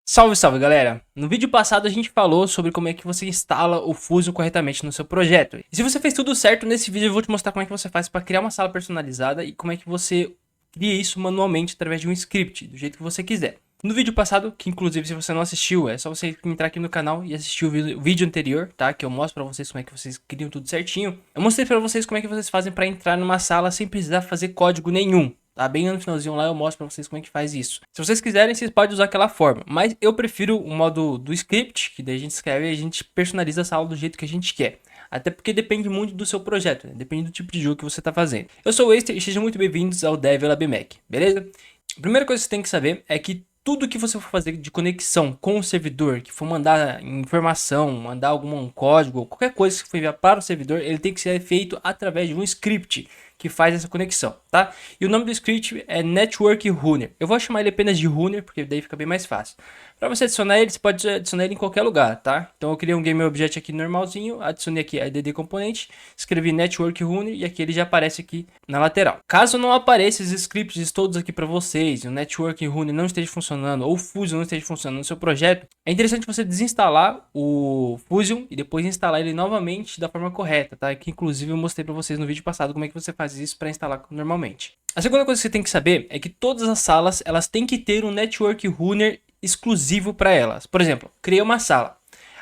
Salve, salve galera! No vídeo passado a gente falou sobre como é que você instala o Fusion corretamente no seu projeto. E se você fez tudo certo, nesse vídeo eu vou te mostrar como é que você faz para criar uma sala personalizada e como é que você cria isso manualmente através de um script, do jeito que você quiser. No vídeo passado, que inclusive se você não assistiu, é só você entrar aqui no canal e assistir o vídeo anterior, tá? Que eu mostro pra vocês como é que vocês criam tudo certinho. Eu mostrei pra vocês como é que vocês fazem pra entrar numa sala sem precisar fazer código nenhum. Tá bem no finalzinho lá eu mostro pra vocês como é que faz isso. Se vocês quiserem, vocês podem usar aquela forma. Mas eu prefiro o modo do script, que daí a gente escreve e a gente personaliza a sala do jeito que a gente quer. Até porque depende muito do seu projeto, né? Depende do tipo de jogo que você tá fazendo. Eu sou o Waster e sejam muito bem-vindos ao Dev Mac, beleza? A primeira coisa que você tem que saber é que tudo que você for fazer de conexão com o servidor, que for mandar informação, mandar algum código, qualquer coisa que for enviar para o servidor, ele tem que ser feito através de um script que faz essa conexão, tá? E o nome do script é Network Runner. Eu vou chamar ele apenas de Runner, porque daí fica bem mais fácil. Para você adicionar ele, você pode adicionar ele em qualquer lugar, tá? Então eu criei um Game Object aqui normalzinho, adicionei aqui a DD Component, escrevi Network Runner e aqui ele já aparece aqui na lateral. Caso não apareça esses scripts todos aqui para vocês, e o Network Runner não esteja funcionando ou o Fusion não esteja funcionando no seu projeto, é interessante você desinstalar o Fusion e depois instalar ele novamente da forma correta, tá? Que inclusive eu mostrei para vocês no vídeo passado como é que você faz isso para instalar normalmente. A segunda coisa que você tem que saber é que todas as salas elas têm que ter um Network Runner exclusivo para elas. Por exemplo, criei uma sala,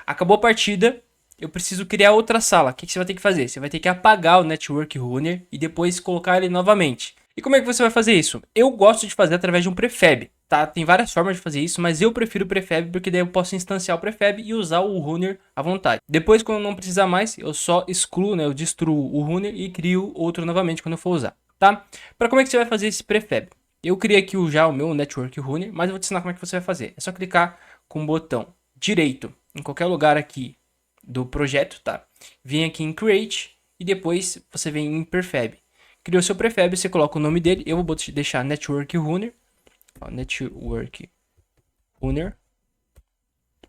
acabou a partida, eu preciso criar outra sala. O que você vai ter que fazer? Você vai ter que apagar o Network Runner e depois colocar ele novamente. E como é que você vai fazer isso? Eu gosto de fazer através de um prefab, tá? Tem várias formas de fazer isso, mas eu prefiro o prefab porque daí eu posso instanciar o prefab e usar o runner à vontade. Depois, quando eu não precisar mais, eu só excluo, né? Eu destruo o runner e crio outro novamente quando eu for usar, tá? Para como é que você vai fazer esse prefab? Eu criei aqui já o meu Network Runner, mas eu vou te ensinar como é que você vai fazer. É só clicar com o botão direito em qualquer lugar aqui do projeto, tá? Vem aqui em Create e depois você vem em Prefab. Criou seu prefab, você coloca o nome dele. Eu vou deixar Network Runner. Ó, Network Runner.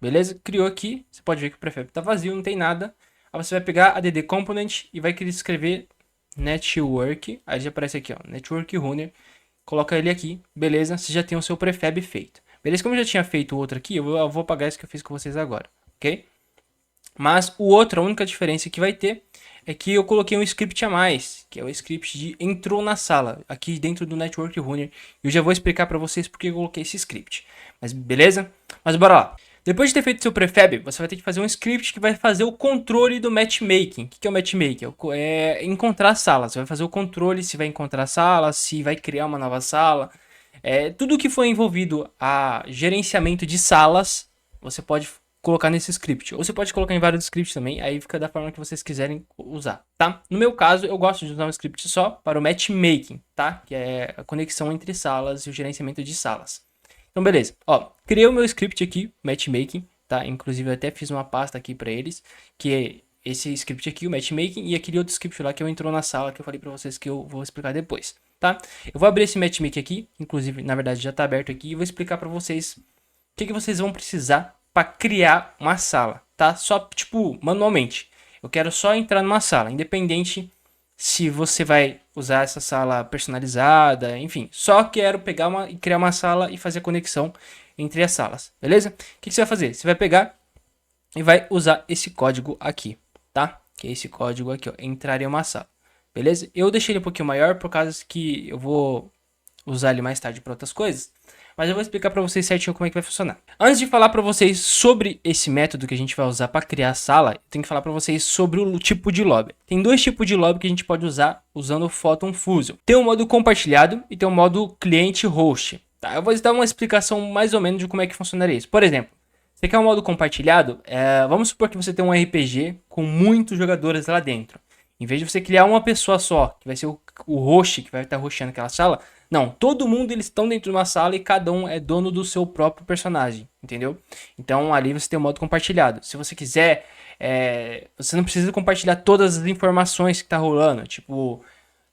Beleza? Criou aqui. Você pode ver que o prefab tá vazio, não tem nada. Aí você vai pegar a DD Component e vai querer escrever Network. Aí já aparece aqui, ó, Network Runner. Coloca ele aqui, beleza? Você já tem o seu prefab feito. Beleza? Como eu já tinha feito o outro aqui, eu vou apagar isso que eu fiz com vocês agora, ok? Mas o outro, a única diferença que vai ter é que eu coloquei um script a mais, que é o script de entrou na sala, aqui dentro do Network Runner. Eu já vou explicar para vocês porque eu coloquei esse script. Mas beleza? Mas bora lá. Depois de ter feito seu prefab, você vai ter que fazer um script que vai fazer o controle do matchmaking. O que é o matchmaking? É encontrar salas. Você vai fazer o controle se vai encontrar salas, se vai criar uma nova sala. Tudo que for envolvido a gerenciamento de salas, você pode colocar nesse script. Ou você pode colocar em vários scripts também, aí fica da forma que vocês quiserem usar, tá? No meu caso, eu gosto de usar um script só para o matchmaking, tá? Que é a conexão entre salas e o gerenciamento de salas. Então, beleza. Ó, criei o meu script aqui, matchmaking, tá? Inclusive, eu até fiz uma pasta aqui para eles, que é esse script aqui, o matchmaking, e aquele outro script lá que eu entrou na sala, que eu falei para vocês que eu vou explicar depois, tá? Eu vou abrir esse matchmaking aqui, inclusive, na verdade, já tá aberto aqui, e vou explicar para vocês o que vocês vão precisar para criar uma sala, tá? Só, tipo, manualmente. Eu quero só entrar numa sala, independente se você vai usar essa sala personalizada, enfim. Só quero pegar e criar uma sala e fazer a conexão entre as salas, beleza? O que você vai fazer? Você vai pegar e vai usar esse código aqui, tá? Que é esse código aqui, ó, entrar em uma sala, beleza? Eu deixei ele um pouquinho maior por causa que eu vou usar ele mais tarde para outras coisas. Mas eu vou explicar para vocês certinho como é que vai funcionar. Antes de falar para vocês sobre esse método que a gente vai usar para criar a sala, eu tenho que falar para vocês sobre o tipo de lobby. Tem dois tipos de lobby que a gente pode usar usando o Photon Fusion. Tem o modo compartilhado e tem o modo cliente host. Tá? Eu vou dar uma explicação mais ou menos de como é que funcionaria isso. Por exemplo, você quer um modo compartilhado? Vamos supor que você tem um RPG com muitos jogadores lá dentro. Em vez de você criar uma pessoa só, que vai ser o host que vai estar hostando aquela sala, não, todo mundo eles estão dentro de uma sala e cada um é dono do seu próprio personagem, entendeu? Então ali você tem o modo compartilhado. Se você quiser, você não precisa compartilhar todas as informações que tá rolando, tipo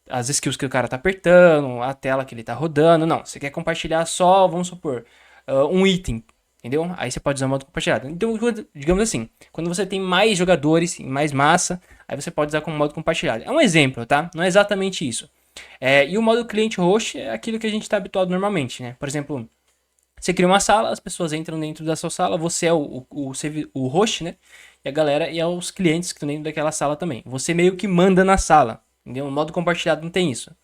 as skills que o cara tá apertando, a tela que ele tá rodando, não. Você quer compartilhar só, vamos supor, um item, entendeu? Aí você pode usar o modo compartilhado. Então, digamos assim, quando você tem mais jogadores, mais massa, aí você pode usar como modo compartilhado. É um exemplo, tá? Não é exatamente isso. E o modo cliente host é aquilo que a gente está habituado normalmente, né? Por exemplo, Você cria uma sala, as pessoas entram dentro da sua sala, você é o host, né? E a galera e os clientes que estão dentro daquela sala também. Você meio que manda na sala, entendeu? No modo compartilhado não tem isso.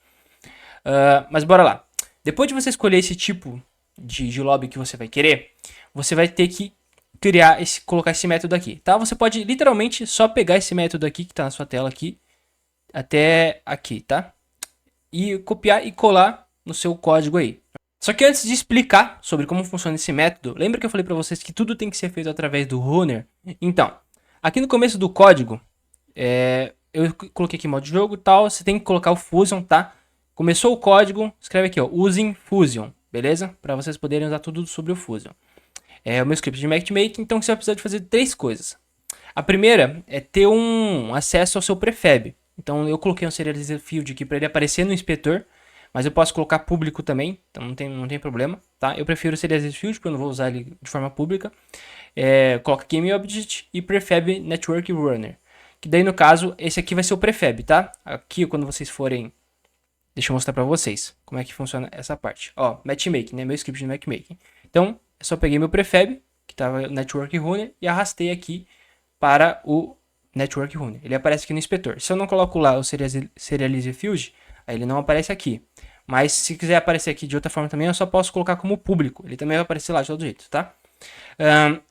Mas bora lá. Depois de você escolher esse tipo de lobby que você vai querer, você vai ter que colocar esse método aqui, tá? Você pode literalmente só pegar esse método aqui que tá na sua tela aqui, até aqui, tá? E copiar e colar no seu código aí. Só que antes de explicar sobre como funciona esse método, lembra que eu falei para vocês que tudo tem que ser feito através do runner? Então, aqui no começo do código, eu coloquei aqui modo de jogo e tal, você tem que colocar o Fusion, tá? Começou o código, escreve aqui, ó, usem Fusion, beleza? Para vocês poderem usar tudo sobre o Fusion. É o meu script de matchmaking, então você vai precisar de fazer 3 coisas. A primeira é ter um acesso ao seu prefab. Então eu coloquei um serializer field aqui para ele aparecer no inspetor, mas eu posso colocar público também, então não tem problema, tá? Eu prefiro o serializer field porque eu não vou usar ele de forma pública. Coloca game object e prefab network runner. Que daí no caso esse aqui vai ser o prefab, tá? Aqui quando vocês forem, deixa eu mostrar para vocês como é que funciona essa parte. Ó, matchmaking, né? Meu script de matchmaking. Então eu só peguei meu prefab que estava network runner e arrastei aqui para o network runner. Ele aparece aqui no inspetor. Se eu não coloco lá o serialize field, aí ele não aparece aqui. Mas se quiser aparecer aqui de outra forma também, eu só posso colocar como público. Ele também vai aparecer lá de todo jeito, tá?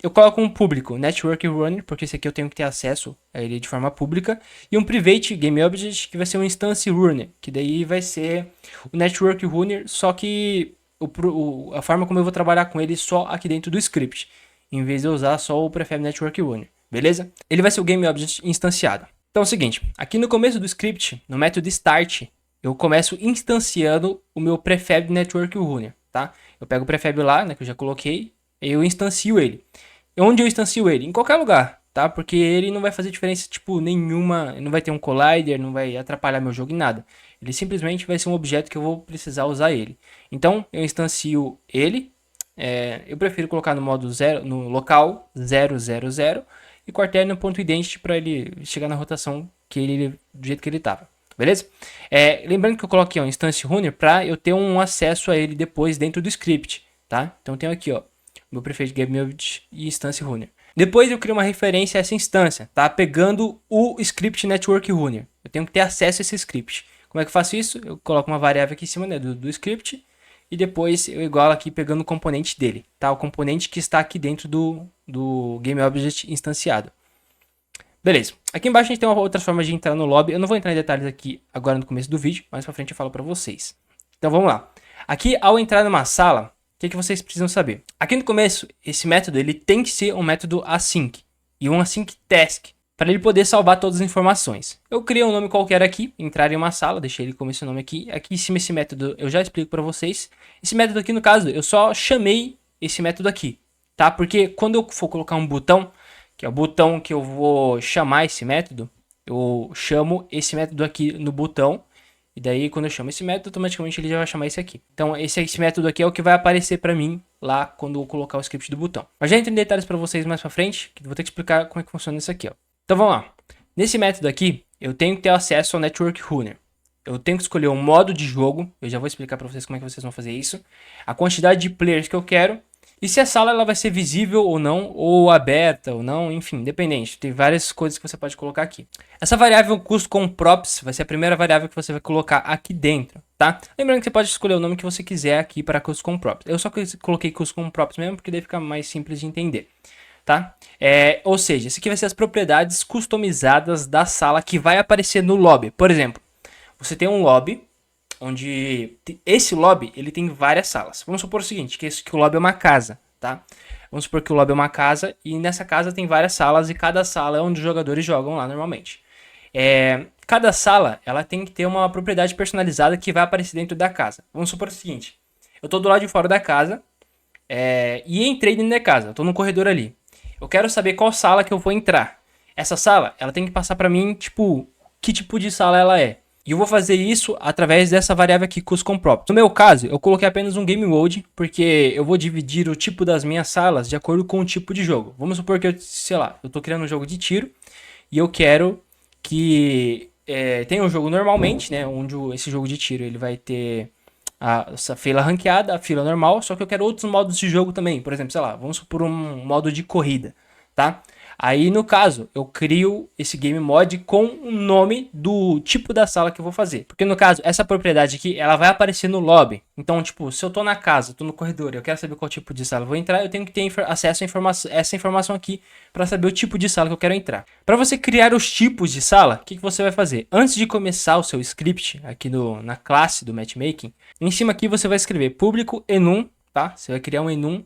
Eu coloco um público, network runner, porque esse aqui eu tenho que ter acesso a ele de forma pública. E um private game object, que vai ser um instance runner, que daí vai ser o network runner, só que a forma como eu vou trabalhar com ele só aqui dentro do script, em vez de eu usar só o prefab network runner. Beleza? Ele vai ser o game object instanciado. Então é o seguinte, aqui no começo do script, no método start, eu começo instanciando o meu prefab network runner, tá? Eu pego o prefab lá, né, que eu já coloquei, e eu instancio ele. E onde eu instancio ele? Em qualquer lugar, tá? Porque ele não vai fazer diferença, tipo, nenhuma, não vai ter um collider, não vai atrapalhar meu jogo em nada. Ele simplesmente vai ser um objeto que eu vou precisar usar ele. Então, eu instancio ele, eu prefiro colocar no modo 0, no local 000, e quaterno ponto identity para ele chegar na rotação do jeito que ele estava, beleza? Lembrando que eu coloquei um instance runner para eu ter um acesso a ele depois dentro do script, tá? Então eu tenho aqui, ó, meu prefeito game object e instance runner. Depois eu crio uma referência a essa instância, tá? Pegando o script network runner. Eu tenho que ter acesso a esse script. Como é que eu faço isso? Eu coloco uma variável aqui em cima, né, do script e depois eu igualo aqui pegando o componente dele, tá? O componente que está aqui dentro do game object instanciado. Beleza. Aqui embaixo a gente tem uma outra forma de entrar no lobby. Eu não vou entrar em detalhes aqui agora no começo do vídeo, mais pra frente eu falo pra vocês. Então vamos lá. Aqui ao entrar numa sala, o que vocês precisam saber? Aqui no começo, esse método ele tem que ser um método async e um async task, para ele poder salvar todas as informações. Eu criei um nome qualquer aqui, entrar em uma sala, deixei ele como esse nome aqui. Aqui em cima esse método eu já explico para vocês. Esse método aqui no caso, eu só chamei esse método aqui, tá? Porque quando eu for colocar um botão, que é o botão que eu vou chamar esse método, eu chamo esse método aqui no botão. E daí quando eu chamo esse método, automaticamente ele já vai chamar esse aqui. Então esse método aqui é o que vai aparecer para mim lá quando eu colocar o script do botão. Mas já entro em detalhes para vocês mais para frente, que eu vou ter que explicar como é que funciona isso aqui, ó. Então vamos lá. Nesse método aqui, eu tenho que ter acesso ao network runner. Eu tenho que escolher um modo de jogo, eu já vou explicar para vocês como é que vocês vão fazer isso. A quantidade de players que eu quero. E se a sala ela vai ser visível ou não, ou aberta ou não, enfim, independente. Tem várias coisas que você pode colocar aqui. Essa variável custom_props vai ser a primeira variável que você vai colocar aqui dentro, tá? Lembrando que você pode escolher o nome que você quiser aqui para custom_props. Eu só coloquei custom_props mesmo, porque daí fica mais simples de entender, tá? Ou seja, isso aqui vai ser as propriedades customizadas da sala que vai aparecer no lobby. Por exemplo, você tem um lobby, onde esse lobby ele tem várias salas. Vamos supor o seguinte, que o lobby é uma casa, tá? Vamos supor que o lobby é uma casa e nessa casa tem várias salas e cada sala é onde os jogadores jogam lá normalmente. Cada sala ela tem que ter uma propriedade personalizada que vai aparecer dentro da casa. Vamos supor o seguinte, eu tô do lado de fora da casa e entrei dentro da casa, eu tô no corredor ali. Eu quero saber qual sala que eu vou entrar. Essa sala ela tem que passar para mim, tipo, que tipo de sala ela é. E eu vou fazer isso através dessa variável aqui, custom_props. No meu caso, eu coloquei apenas um game mode, porque eu vou dividir o tipo das minhas salas de acordo com o tipo de jogo. Vamos supor que eu, sei lá, eu tô criando um jogo de tiro e eu quero que tenha um jogo normalmente, né, onde esse jogo de tiro ele vai ter essa fila ranqueada, a fila normal, só que eu quero outros modos de jogo também. Por exemplo, sei lá, vamos supor um modo de corrida, tá? Aí, no caso, eu crio esse game mod com o nome do tipo da sala que eu vou fazer. Porque, no caso, essa propriedade aqui, ela vai aparecer no lobby. Então, tipo, se eu tô na casa, tô no corredor, eu quero saber qual tipo de sala eu vou entrar, eu tenho que ter acesso a essa informação aqui para saber o tipo de sala que eu quero entrar. Para você criar os tipos de sala, o que você vai fazer? Antes de começar o seu script aqui na classe do matchmaking, em cima aqui você vai escrever público enum, tá? Você vai criar um enum.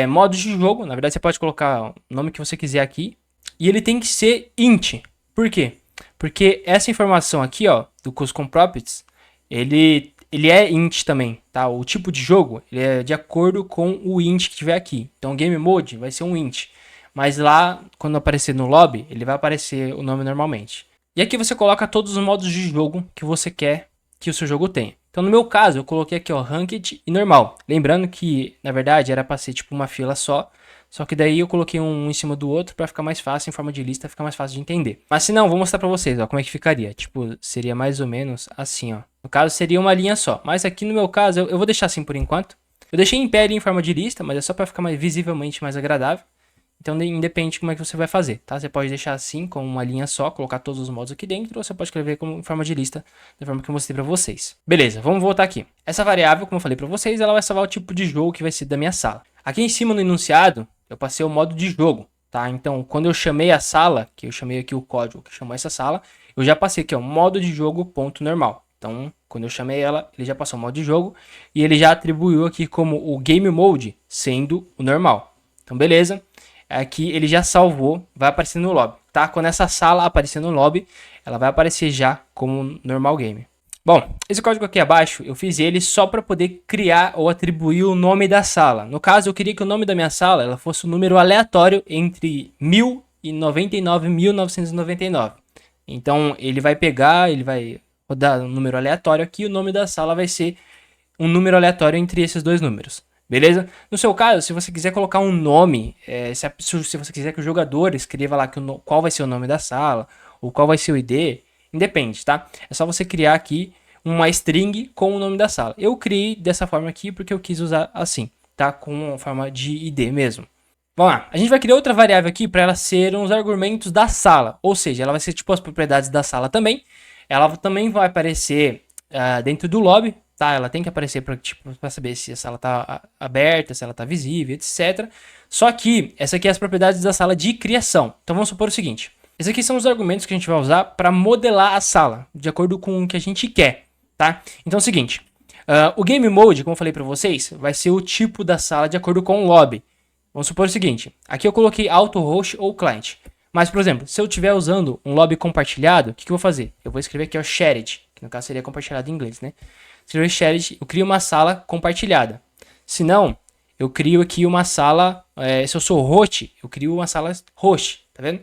Modos de jogo, na verdade você pode colocar o nome que você quiser aqui. E ele tem que ser int. Por quê? Porque essa informação aqui, ó, do custom properties, ele é int também, tá? O tipo de jogo, ele é de acordo com o int que tiver aqui. Então game mode vai ser um int. Mas lá, quando aparecer no lobby, ele vai aparecer o nome normalmente. E aqui você coloca todos os modos de jogo que você quer que o seu jogo tenha. Então, no meu caso, eu coloquei aqui, ó, Ranked e normal. Lembrando que, na verdade, era pra ser tipo uma fila só. Só que daí eu coloquei um em cima do outro pra ficar mais fácil, em forma de lista, fica mais fácil de entender. Mas se não, vou mostrar pra vocês, ó, como é que ficaria. Tipo, seria mais ou menos assim, ó. No caso, seria uma linha só. Mas aqui no meu caso, eu vou deixar assim por enquanto. Eu deixei em pé ali em forma de lista, mas é só pra ficar visivelmente mais agradável. Então, independe de como é que você vai fazer, tá? Você pode deixar assim, com uma linha só, colocar todos os modos aqui dentro, ou você pode escrever como em forma de lista, da forma que eu mostrei pra vocês. Beleza, vamos voltar aqui. Essa variável, como eu falei pra vocês, ela vai salvar o tipo de jogo que vai ser da minha sala. Aqui em cima no enunciado, eu passei o modo de jogo, tá? Então, quando eu chamei a sala, que eu chamei aqui o código que chamou essa sala, eu já passei aqui, ó, modo de jogo ponto normal. Então, quando eu chamei ela, ele já passou o modo de jogo, e ele já atribuiu aqui como o game mode, sendo o normal. Então, beleza. Aqui ele já salvou, vai aparecer no lobby, tá? Quando essa sala aparecer no lobby, ela vai aparecer já como normal game. Bom, esse código aqui abaixo, eu fiz ele só para poder criar ou atribuir o nome da sala. No caso, eu queria que o nome da minha sala ela fosse um número aleatório entre 1099 e 1999. Então, ele vai pegar, ele vai rodar um número aleatório aqui, e o nome da sala vai ser um número aleatório entre esses dois números. Beleza? No seu caso, se você quiser colocar um nome, se você quiser que o jogador escreva lá qual vai ser o nome da sala, ou qual vai ser o ID, independe, tá? É só você criar aqui uma string com o nome da sala. Eu criei dessa forma aqui porque eu quis usar assim, tá? Com a forma de ID mesmo. Vamos lá, a gente vai criar outra variável aqui para ela ser os argumentos da sala, ou seja, ela vai ser tipo as propriedades da sala também. Ela também vai aparecer dentro do lobby, tá? Ela tem que aparecer para tipo, saber se a sala está aberta, se ela está visível, etc. Só que essa aqui é as propriedades da sala de criação. Então vamos supor o seguinte: esses aqui são os argumentos que a gente vai usar para modelar a sala, de acordo com o que a gente quer, tá? Então é o seguinte, o game mode, como eu falei para vocês, vai ser o tipo da sala de acordo com o lobby. Vamos supor o seguinte, aqui eu coloquei auto host ou client. Mas, por exemplo, se eu estiver usando um lobby compartilhado, o que eu vou fazer? Eu vou escrever aqui o shared, que no caso seria compartilhado em inglês, né? Escrever shared, eu crio uma sala compartilhada. Se não, eu crio aqui uma sala, se eu sou host, eu crio uma sala host, tá vendo?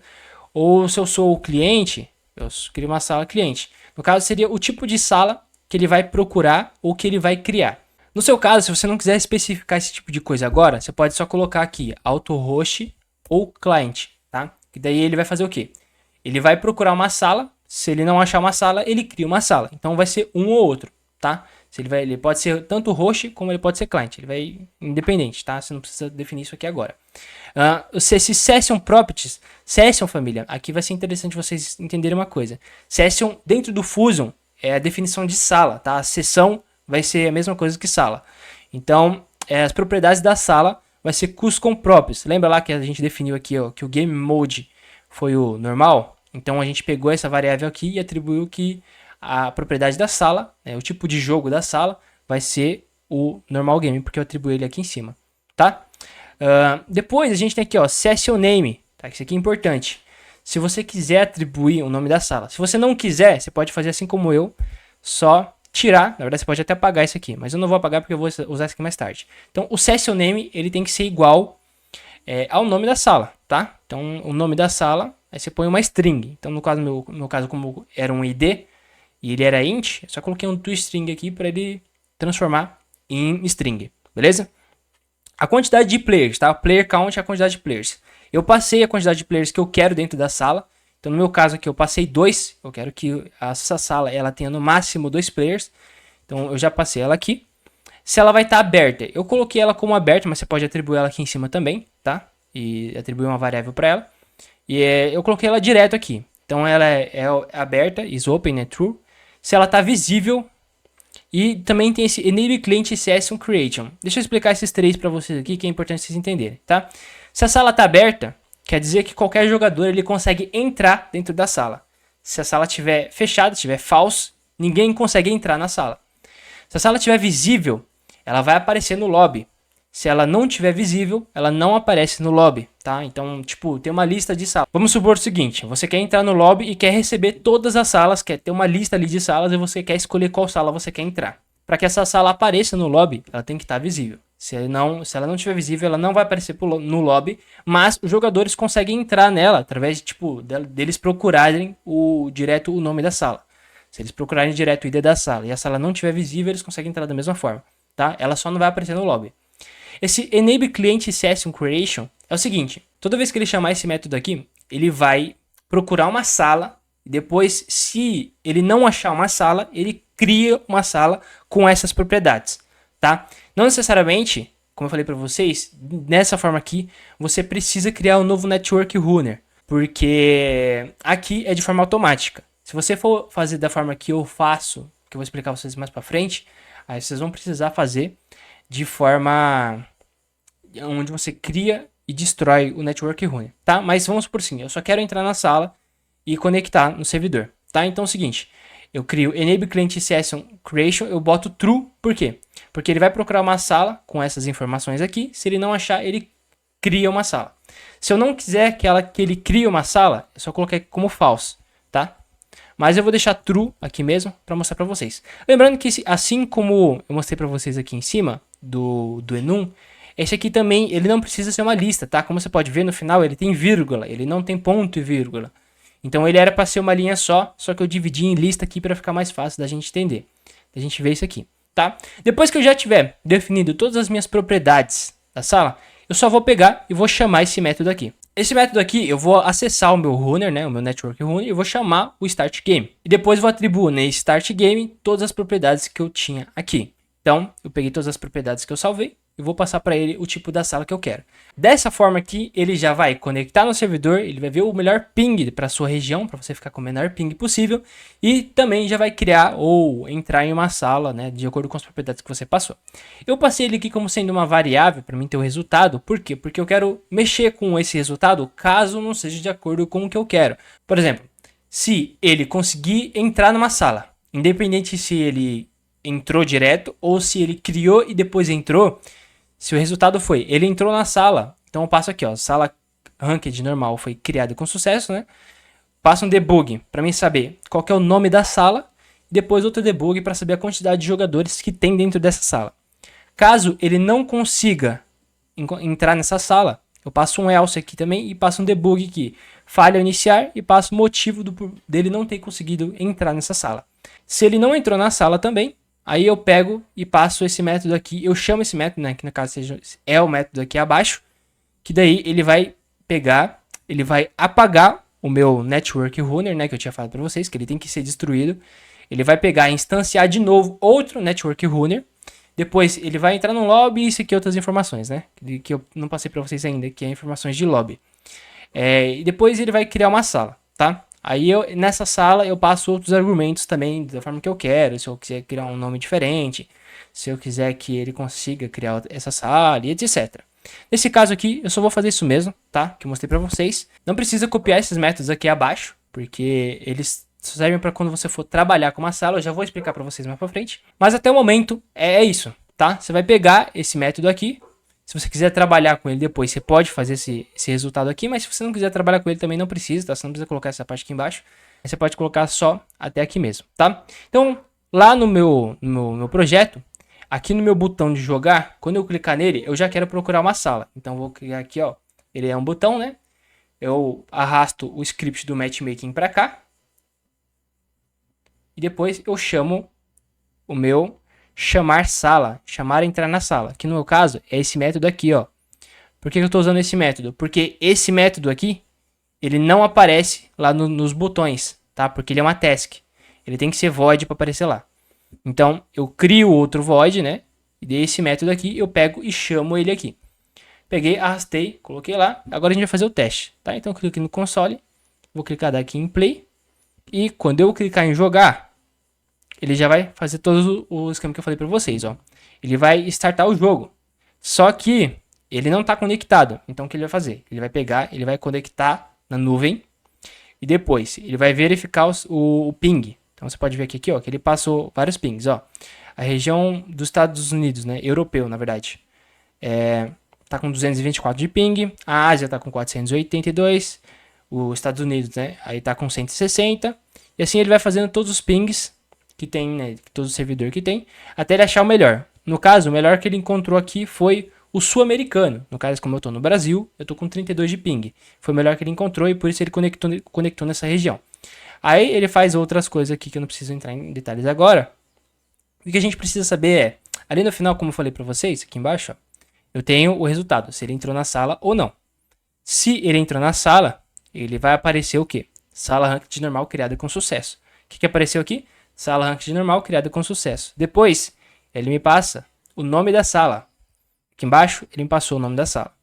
Ou se eu sou o cliente, eu crio uma sala cliente. No caso, seria o tipo de sala que ele vai procurar ou que ele vai criar. No seu caso, se você não quiser especificar esse tipo de coisa agora, você pode só colocar aqui auto host ou client, tá? Que daí ele vai fazer o quê? Ele vai procurar uma sala, se ele não achar uma sala, ele cria uma sala. Então vai ser um ou outro, tá? Ele pode ser tanto host como ele pode ser client. Ele vai independente, tá? Você não precisa definir isso aqui agora. Esse session properties, session família, aqui vai ser interessante vocês entenderem uma coisa. Session dentro do Fusion é a definição de sala, tá? A sessão vai ser a mesma coisa que sala. Então, as propriedades da sala vai ser custom properties. Lembra lá que a gente definiu aqui, ó, que o game mode foi o normal? Então a gente pegou essa variável aqui e atribuiu que a propriedade da sala, o tipo de jogo da sala, vai ser o normal game, porque eu atribuí ele aqui em cima, tá? Depois a gente tem aqui, ó, session name, tá? Isso aqui é importante. Se você quiser atribuir o nome da sala. Se você não quiser, você pode fazer assim como eu, só tirar. Na verdade, você pode até apagar isso aqui, mas eu não vou apagar porque eu vou usar isso aqui mais tarde. Então, o session name, ele tem que ser igual ao nome da sala, tá? Então, o nome da sala, aí você põe uma string. Então, no meu caso, como era um ID e ele era int, eu só coloquei um toString aqui para ele transformar em string, beleza? A quantidade de players, tá? Player count é a quantidade de players. Eu passei a quantidade de players que eu quero dentro da sala. Então, no meu caso aqui, eu passei 2. Eu quero que essa sala ela tenha no máximo 2 players. Então, eu já passei ela aqui. se ela vai estar aberta. Eu coloquei ela como aberta, mas você pode atribuir ela aqui em cima também, tá? E atribuir uma variável para ela. E eu coloquei ela direto aqui. Então ela é aberta, is open, né, true. Se ela está visível. E também tem esse Enable Client Session Creation. Deixa eu explicar esses três para vocês aqui, que é importante vocês entenderem, tá? Se a sala está aberta, quer dizer que qualquer jogador ele consegue entrar dentro da sala. Se a sala estiver fechada, estiver false, ninguém consegue entrar na sala. Se a sala estiver visível, ela vai aparecer no lobby. Se ela não estiver visível, ela não aparece no lobby, tá? Então, tipo, tem uma lista de salas. Vamos supor o seguinte, você quer entrar no lobby e quer receber todas as salas, quer ter uma lista ali de salas e você quer escolher qual sala você quer entrar. Para que essa sala apareça no lobby, ela tem que estar visível. Se ela não estiver visível, ela não vai aparecer no lobby, mas os jogadores conseguem entrar nela através tipo, deles procurarem direto o nome da sala. Se eles procurarem direto o ID da sala e a sala não estiver visível, eles conseguem entrar da mesma forma, tá? Ela só não vai aparecer no lobby. Esse Enable Client Session Creation é o seguinte, toda vez que ele chamar esse método aqui, ele vai procurar uma sala, e depois, se ele não achar uma sala, ele cria uma sala com essas propriedades, tá? Não necessariamente, como eu falei para vocês, nessa forma aqui, você precisa criar um novo Network Runner, porque aqui é de forma automática. Se você for fazer da forma que eu faço, que eu vou explicar para vocês mais para frente, aí vocês vão precisar fazer de forma onde você cria e destrói o Network Runner, tá? Mas vamos por sim, eu só quero entrar na sala e conectar no servidor, tá? Então é o seguinte, eu crio Enable Client Session Creation, eu boto True, por quê? Porque ele vai procurar uma sala com essas informações aqui, se ele não achar, ele cria uma sala. Se eu não quiser que ele crie uma sala, eu só coloquei como false, tá? Mas eu vou deixar true aqui mesmo para mostrar para vocês. Lembrando que assim como eu mostrei para vocês aqui em cima do enum, esse aqui também ele não precisa ser uma lista, tá? Como você pode ver no final ele tem vírgula, ele não tem ponto e vírgula. Então ele era para ser uma linha só que eu dividi em lista aqui para ficar mais fácil da gente entender. Da gente ver isso aqui, tá? Depois que eu já tiver definido todas as minhas propriedades da sala, eu só vou pegar e vou chamar esse método aqui. Esse método aqui, eu vou acessar o meu runner, né, o meu network runner, e vou chamar o start game. E depois vou atribuir nesse start game todas as propriedades que eu tinha aqui. Então, eu peguei todas as propriedades que eu salvei e vou passar para ele o tipo da sala que eu quero. Dessa forma aqui, ele já vai conectar no servidor, ele vai ver o melhor ping para sua região, para você ficar com o menor ping possível, e também já vai criar ou entrar em uma sala, né, de acordo com as propriedades que você passou. Eu passei ele aqui como sendo uma variável para mim ter o resultado, por quê? Porque eu quero mexer com esse resultado caso não seja de acordo com o que eu quero. Por exemplo, se ele conseguir entrar numa sala, independente se ele entrou direto ou se ele criou e depois entrou, se o resultado foi, ele entrou na sala, então eu passo aqui, ó, sala ranked normal foi criada com sucesso, né? Passo um debug para mim saber qual que é o nome da sala, e depois outro debug para saber a quantidade de jogadores que tem dentro dessa sala. Caso ele não consiga entrar nessa sala, eu passo um else aqui também e passo um debug aqui, falha iniciar e passo o motivo dele não ter conseguido entrar nessa sala. Se ele não entrou na sala também, aí eu pego e passo esse método aqui, eu chamo esse método, né, que no caso é o método aqui abaixo, que daí ele vai pegar, ele vai apagar o meu network runner, né, que eu tinha falado para vocês, que ele tem que ser destruído. Ele vai pegar e instanciar de novo outro network runner. Depois ele vai entrar no lobby e isso aqui outras informações, né, que eu não passei para vocês ainda, que é informações de lobby. E depois ele vai criar uma sala, tá? Aí nessa sala eu passo outros argumentos também da forma que eu quero, se eu quiser criar um nome diferente, se eu quiser que ele consiga criar essa sala e etc. Nesse caso aqui eu só vou fazer isso mesmo, tá? Que eu mostrei pra vocês. Não precisa copiar esses métodos aqui abaixo, porque eles servem para quando você for trabalhar com uma sala, eu já vou explicar pra vocês mais pra frente. Mas até o momento é isso, tá? Você vai pegar esse método aqui. Se você quiser trabalhar com ele depois, você pode fazer esse resultado aqui, mas se você não quiser trabalhar com ele também não precisa, tá? Você não precisa colocar essa parte aqui embaixo. Você pode colocar só até aqui mesmo, tá? Então, lá no meu projeto, aqui no meu botão de jogar, quando eu clicar nele, eu já quero procurar uma sala. Então, vou clicar aqui, ó. Ele é um botão, né? Eu arrasto o script do matchmaking para cá. E depois eu chamo o meu chamar sala, chamar entrar na sala, que no meu caso é esse método aqui, ó. Por que eu estou usando esse método? Porque esse método aqui, ele não aparece lá nos botões, tá? Porque ele é uma task. Ele tem que ser void para aparecer lá. Então, eu crio outro void, né? E desse método aqui eu pego e chamo ele aqui. Peguei, arrastei, coloquei lá. Agora a gente vai fazer o teste, tá? Então eu clico aqui no console, vou clicar daqui em play. E quando eu clicar em jogar, ele já vai fazer todo o esquema que eu falei para vocês, ó. Ele vai startar o jogo. Só que ele não está conectado. Então o que ele vai fazer? Ele vai pegar, ele vai conectar na nuvem e depois ele vai verificar o ping. Então você pode ver aqui, ó, que ele passou vários pings, ó. A região dos Estados Unidos, né, europeu, na verdade, tá com 224 de ping. A Ásia tá com 482. Os Estados Unidos, né, aí tá com 160. E assim ele vai fazendo todos os pings que tem, né, todo o servidor que tem, até ele achar o melhor. No caso, o melhor que ele encontrou aqui foi o sul-americano. No caso, como eu tô no Brasil, eu tô com 32 de ping. Foi o melhor que ele encontrou e por isso ele conectou nessa região. Aí ele faz outras coisas aqui que eu não preciso entrar em detalhes agora. O que a gente precisa saber é, ali no final, como eu falei para vocês, aqui embaixo, ó, eu tenho o resultado, se ele entrou na sala ou não. Se ele entrou na sala, ele vai aparecer o quê? Sala Ranked normal criada com sucesso. O que apareceu aqui? Sala Ranked normal criada com sucesso. Depois, ele me passa o nome da sala. Aqui embaixo, ele me passou o nome da sala.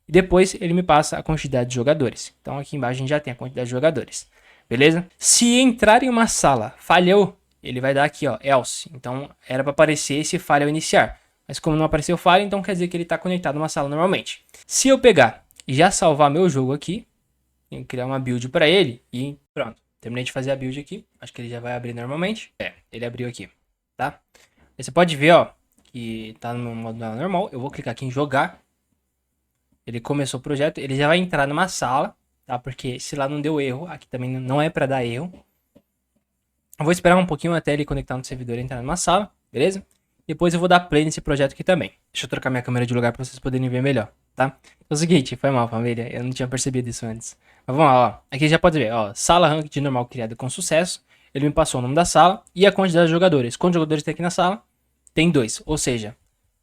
E depois, ele me passa a quantidade de jogadores. Então, aqui embaixo, a gente já tem a quantidade de jogadores. Beleza? Se entrar em uma sala, falhou, ele vai dar aqui, ó, else. Então, era para aparecer esse falha ao iniciar. Mas como não apareceu falha, então quer dizer que ele está conectado numa sala normalmente. Se eu pegar e já salvar meu jogo aqui, tenho que criar uma build para ele e pronto. Terminei de fazer a build aqui. Acho que ele já vai abrir normalmente. Ele abriu aqui, tá? Aí você pode ver, ó, que tá no modo normal. Eu vou clicar aqui em jogar. Ele começou o projeto. Ele já vai entrar numa sala, tá? Porque se lá não deu erro, aqui também não é para dar erro. Eu vou esperar um pouquinho até ele conectar no servidor e entrar numa sala, beleza? Depois eu vou dar play nesse projeto aqui também. Deixa eu trocar minha câmera de lugar para vocês poderem ver melhor, tá? Então é o seguinte, foi mal, família. Eu não tinha percebido isso antes. Mas vamos lá, ó. Aqui já pode ver, ó. Sala Ranked normal criada com sucesso. Ele me passou o nome da sala e a quantidade de jogadores. Quantos jogadores tem aqui na sala? Tem 2. Ou seja,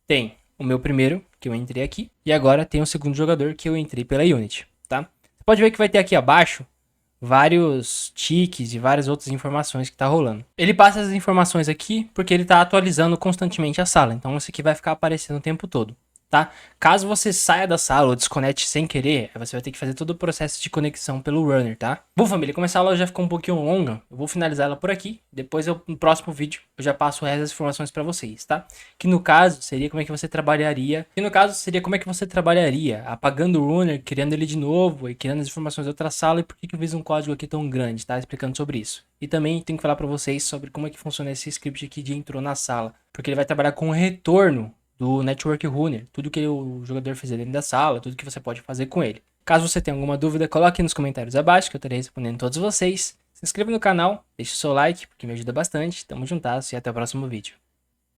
tem o meu primeiro, que eu entrei aqui. E agora tem o segundo jogador, que eu entrei pela Unity, tá? Você pode ver que vai ter aqui abaixo vários tiques e várias outras informações que tá rolando. Ele passa essas informações aqui porque ele tá atualizando constantemente a sala. Então isso aqui vai ficar aparecendo o tempo todo, tá? Caso você saia da sala ou desconecte sem querer, você vai ter que fazer todo o processo de conexão pelo runner, tá? Bom, família, como essa aula já ficou um pouquinho longa, eu vou finalizar ela por aqui. Depois, no próximo vídeo, eu já passo o resto das informações para vocês, tá? Que no caso, seria como é que você trabalharia. Apagando o runner, criando ele de novo e criando as informações de outra sala. E por que eu fiz um código aqui tão grande, tá? Explicando sobre isso. E também tenho que falar para vocês sobre como é que funciona esse script aqui de entrou na sala. Porque ele vai trabalhar com o retorno do Network Runner, tudo que o jogador fizer dentro da sala, tudo que você pode fazer com ele. Caso você tenha alguma dúvida, coloque nos comentários abaixo que eu estarei respondendo todos vocês. Se inscreva no canal, deixe o seu like, porque me ajuda bastante. Tamo juntas e até o próximo vídeo.